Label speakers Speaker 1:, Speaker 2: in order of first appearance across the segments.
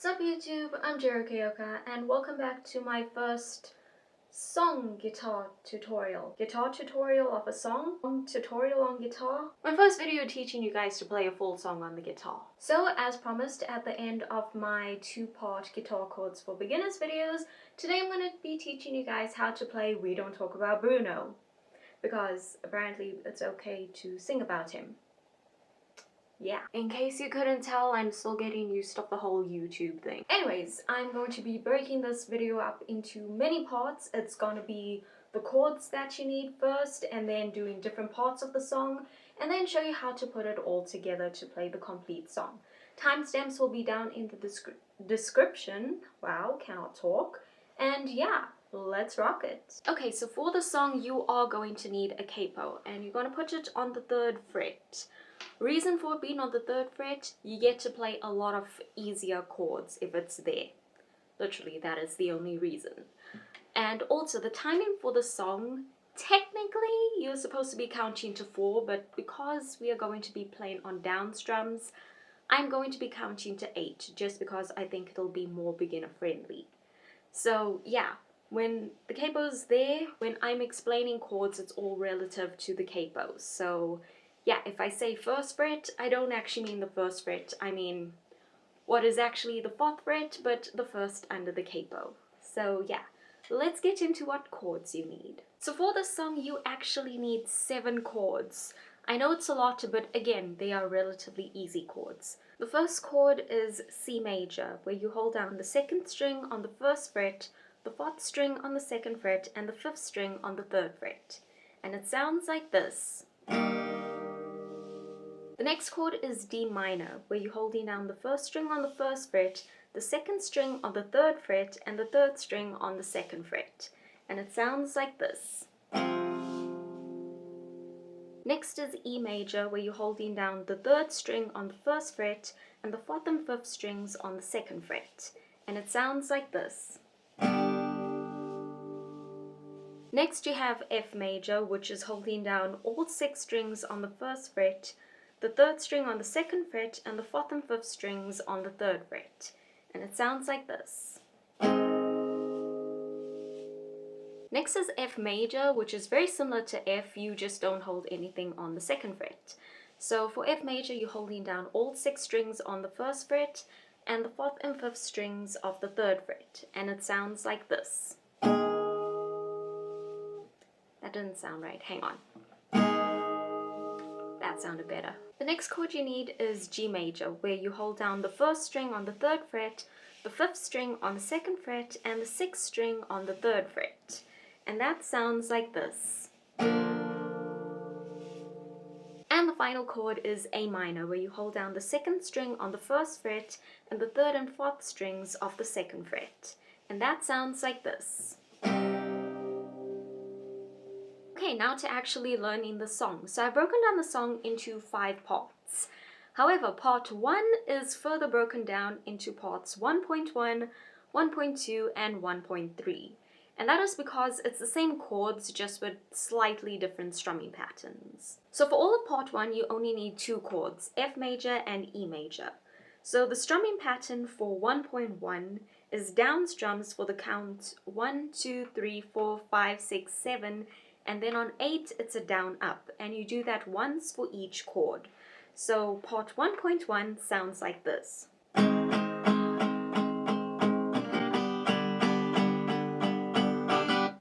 Speaker 1: Sup YouTube, I'm Jirou Kyouka and welcome back to my first song guitar tutorial. Guitar tutorial of a song, tutorial on guitar. My first video teaching you guys to play a full song on the guitar. So as promised at the end of my two-part guitar chords for beginners videos, today I'm going to be teaching you guys how to play We Don't Talk About Bruno. Because apparently it's okay to sing about him. Yeah. In case you couldn't tell, I'm still getting used to the whole YouTube thing. Anyways, I'm going to be breaking this video up into many parts. It's gonna be the chords that you need first, and then doing different parts of the song, and then show you how to put it all together to play the complete song. Timestamps will be down in the description. Wow, cannot talk. And yeah, let's rock it. Okay, so for the song you are going to need a capo, and you're gonna put it on the 3rd fret. Reason for it being on the 3rd fret, you get to play a lot of easier chords if it's there. Literally, that is the only reason. And also, the timing for the song, technically you're supposed to be counting to 4, but because we are going to be playing on down strums, I'm going to be counting to 8, just because I think it'll be more beginner friendly. So yeah, when the capo's there, when I'm explaining chords, it's all relative to the capo. So yeah, if I say 1st fret, I don't actually mean the 1st fret. I mean what is actually the 4th fret, but the 1st under the capo. So yeah, let's get into what chords you need. So for this song, you actually need 7 chords. I know it's a lot, but again, they are relatively easy chords. The first chord is C major, where you hold down the 2nd string on the 1st fret, the 4th string on the 2nd fret, and the 5th string on the 3rd fret. And it sounds like this. The next chord is D minor, where you're holding down the 1st string on the 1st fret, the 2nd string on the 3rd fret, and the 3rd string on the 2nd fret. And it sounds like this. Next is E major, where you're holding down the 3rd string on the 1st fret, and the 4th and 5th strings on the 2nd fret. And it sounds like this. Next you have F major, which is holding down all 6 strings on the 1st fret, the 3rd string on the 2nd fret, and the 4th and 5th strings on the 3rd fret. And it sounds like this. Next is F major, which is very similar to F, you just don't hold anything on the 2nd fret. So for F major, you're holding down all 6 strings on the 1st fret, and the 4th and 5th strings of the 3rd fret. And it sounds like this. That didn't sound right, hang on. That sounded better. The next chord you need is G major, where you hold down the 1st string on the 3rd fret, the 5th string on the 2nd fret, and the 6th string on the 3rd fret. And that sounds like this. And the final chord is A minor, where you hold down the 2nd string on the 1st fret and the 3rd and 4th strings of the 2nd fret. And that sounds like this. Okay, now to actually learning the song. So I've broken down the song into 5 parts. However, part 1 is further broken down into parts 1.1, 1.2, and 1.3. And that is because it's the same chords, just with slightly different strumming patterns. So for all of part 1, you only need 2 chords, F major and E major. So the strumming pattern for 1.1 is down strums for the count 1, 2, 3, 4, 5, 6, 7, and then on 8 it's a down up, and you do that once for each chord. So part 1.1 sounds like this.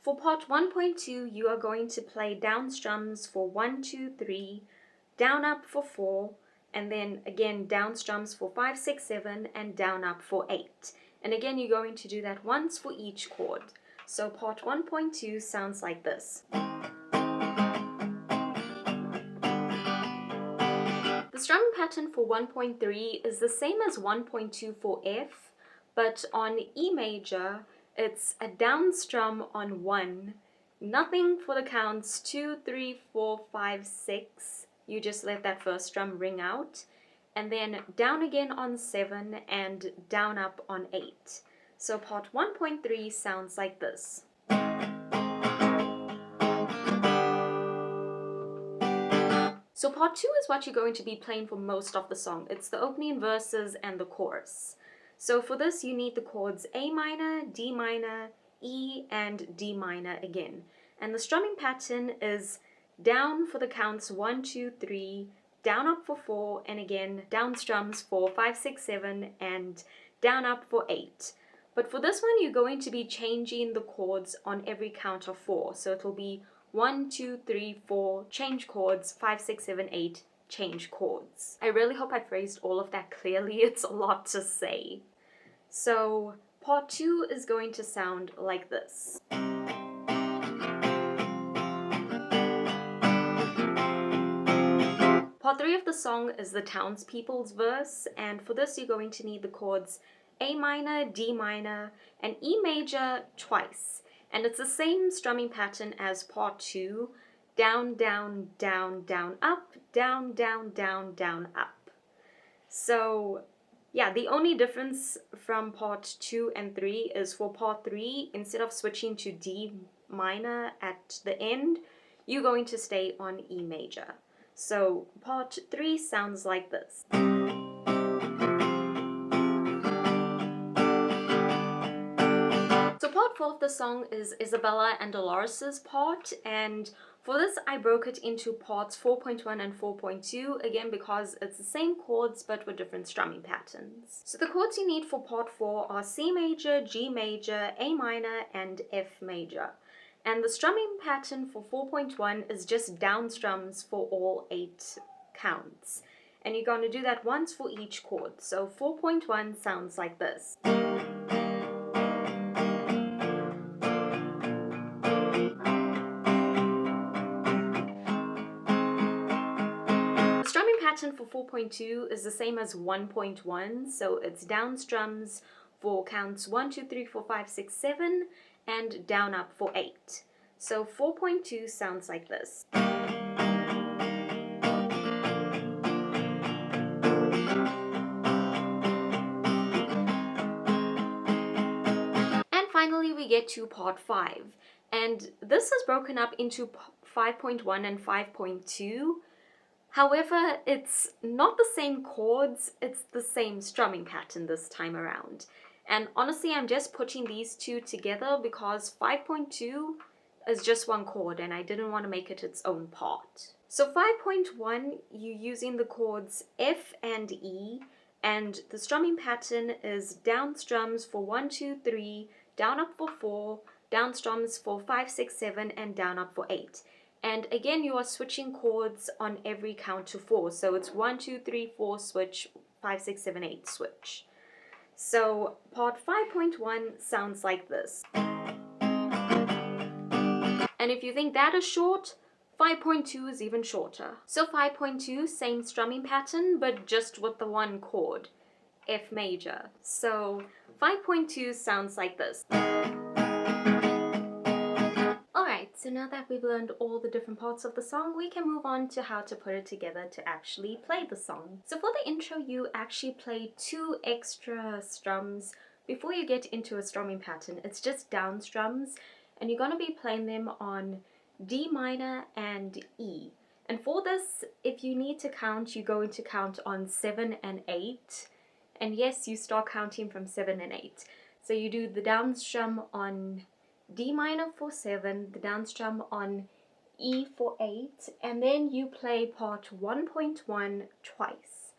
Speaker 1: For part 1.2, you are going to play down strums for 1, 2, 3, down up for 4, and then again down strums for 5, 6, 7, and down up for 8. And again, you're going to do that once for each chord. So part 1.2 sounds like this. The strumming pattern for 1.3 is the same as 1.2 for F, but on E major, it's a down strum on 1, nothing for the counts 2, 3, 4, 5, 6. You just let that first strum ring out, and then down again on 7 and down up on 8. So part 1.3 sounds like this. So part 2 is what you're going to be playing for most of the song. It's the opening verses and the chorus. So for this, you need the chords A minor, D minor, E, and D minor again. And the strumming pattern is down for the counts 1, 2, 3, down up for 4, and again down strums for 5, 6, 7, and down up for 8. But for this one, you're going to be changing the chords on every count of 4. So it'll be 1, 2, 3, 4, change chords, 5, 6, 7, 8, change chords. I really hope I phrased all of that clearly. It's a lot to say. So part 2 is going to sound like this. Part 3 of the song is the Townspeople's Verse, and for this you're going to need the chords A minor, D minor, and E major twice. And it's the same strumming pattern as part 2, down, down, down, down, up, down, down, down, down, up. So yeah, the only difference from part 2 and 3 is for part 3, instead of switching to D minor at the end, you're going to stay on E major. So part 3 sounds like this. So part 4 of the song is Isabella and Dolores' part, and for this I broke it into parts 4.1 and 4.2, again because it's the same chords but with different strumming patterns. So the chords you need for part 4 are C major, G major, A minor, and F major. And the strumming pattern for 4.1 is just down strums for all 8 counts. And you're going to do that once for each chord. So 4.1 sounds like this. The strumming pattern for 4.2 is the same as 1.1, so it's down strums for counts 1, 2, 3, 4, 5, 6, 7, and down up for 8. So 4.2 sounds like this. And finally we get to part 5. And this is broken up into 5.1 and 5.2. However, it's not the same chords, it's the same strumming pattern this time around. And honestly, I'm just putting these two together because 5.2 is just one chord and I didn't want to make it its own part. So 5.1, you're using the chords F and E, and the strumming pattern is down strums for 1, 2, 3, down up for 4, down strums for 5, 6, 7, and down up for 8. And again, you are switching chords on every count to 4. So it's 1, 2, 3, 4, switch, 5, 6, 7, 8, switch. So part 5.1 sounds like this. And if you think that is short, 5.2 is even shorter. So 5.2, same strumming pattern, but just with the one chord, F major. So 5.2 sounds like this. Alright, so now that we've learned all the different parts of the song, we can move on to how to put it together to actually play the song. So for the intro, you actually play 2 extra strums before you get into a strumming pattern. It's just down strums, and you're going to be playing them on D minor and E. And for this, if you need to count, you're going to count on 7 and 8. And yes, you start counting from 7 and 8. So you do the down strum on D minor for 7, the down strum on E for 8, and then you play part 1.1 twice.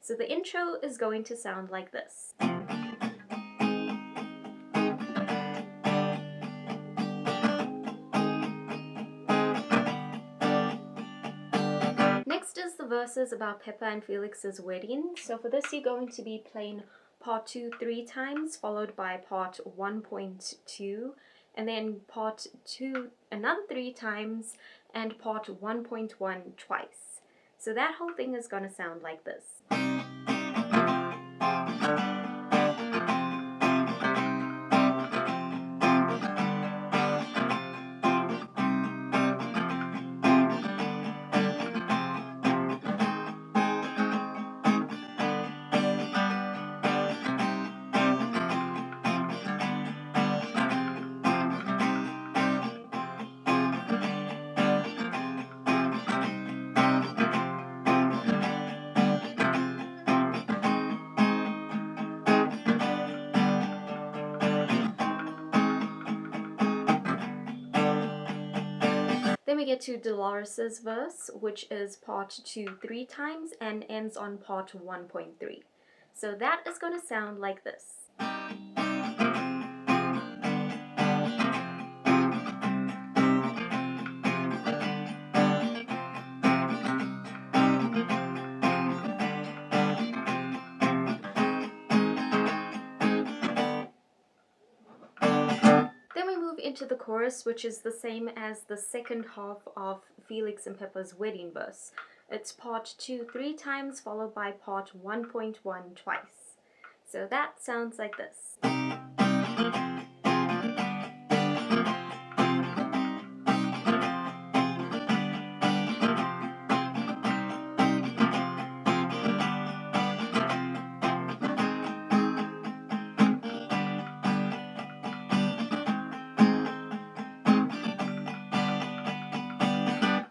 Speaker 1: So the intro is going to sound like this. Next is the verses about Peppa and Felix's wedding. So for this, you're going to be playing part 2 3 times, followed by part 1.2. And then part 2 another 3 times, and part 1.1 twice. So that whole thing is going to sound like this. Then we get to Dolores' verse, which is part 2 3 times and ends on part 1.3. So that is going to sound like this. Into the chorus, which is the same as the second half of Felix and Peppa's wedding verse. It's part 2 3 times followed by part 1.1 twice. So that sounds like this.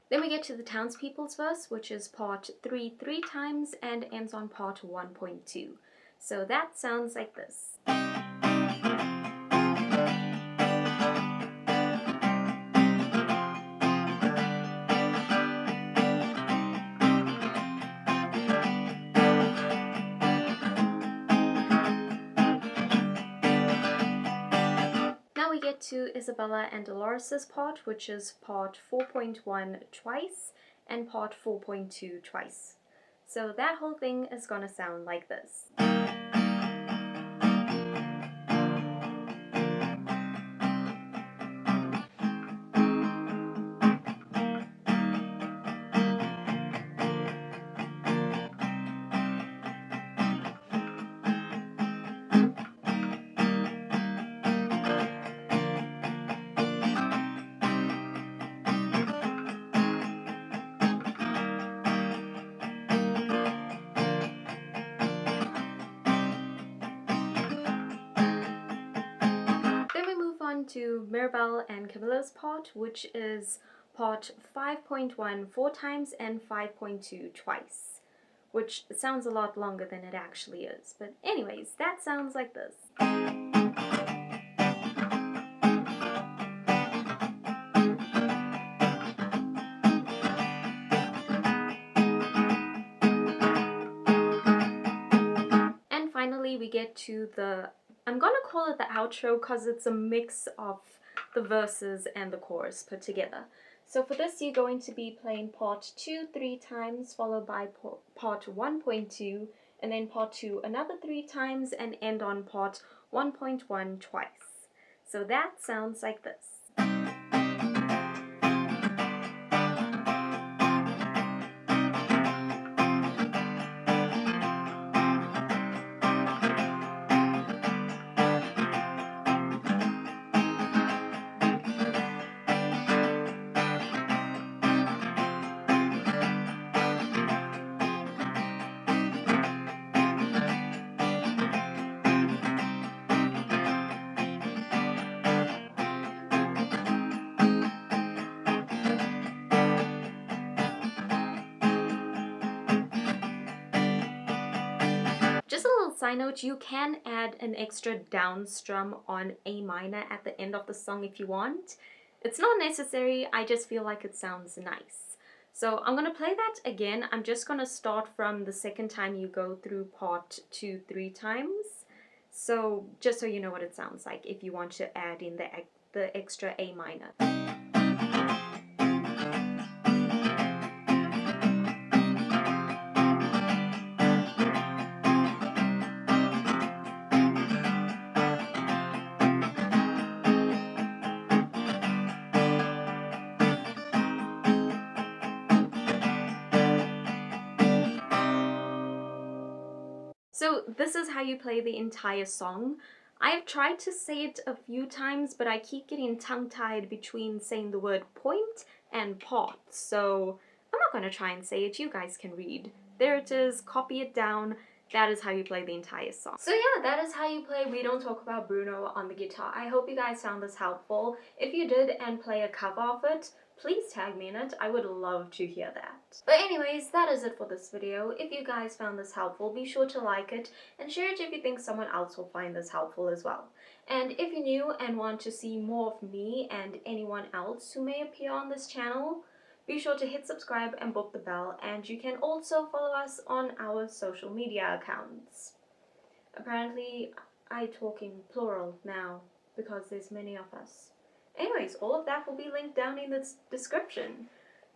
Speaker 1: Then we get to the Townspeople's verse, which is part 3 3 times and ends on part 1.2. So that sounds like this. We get to Isabella and Dolores' part, which is part 4.1 twice and part 4.2 twice. So that whole thing is gonna sound like this. To Mirabel and Camilo's part, which is part 5.1 4 times and 5.2 twice, which sounds a lot longer than it actually is. But anyways, that sounds like this. And finally we get to the, I'm gonna call it the outro because it's a mix of the verses and the chorus put together. So for this you're going to be playing part 2 3 times followed by part 1.2 and then part 2 another 3 times and end on part 1.1 twice. So that sounds like this. Just a little side note, you can add an extra down strum on A minor at the end of the song if you want. It's not necessary, I just feel like it sounds nice. So I'm going to play that again. I'm just going to start from the second time you go through part 2 3 times. So just so you know what it sounds like if you want to add in the extra A minor. So this is how you play the entire song. I've tried to say it a few times, but I keep getting tongue-tied between saying the word point and part. So I'm not going to try and say it, you guys can read. There it is, copy it down. That is how you play the entire song. So yeah, that is how you play We Don't Talk About Bruno on the guitar. I hope you guys found this helpful. If you did and play a cover of it, please tag me in it. I would love to hear that. But anyways, that is it for this video. If you guys found this helpful, be sure to like it and share it if you think someone else will find this helpful as well. And if you're new and want to see more of me and anyone else who may appear on this channel, be sure to hit subscribe and book the bell, and you can also follow us on our social media accounts. Apparently, I talk in plural now because there's many of us. Anyways, all of that will be linked down in the description.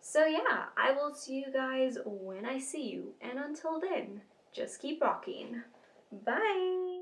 Speaker 1: So yeah, I will see you guys when I see you, and until then, just keep rocking. Bye!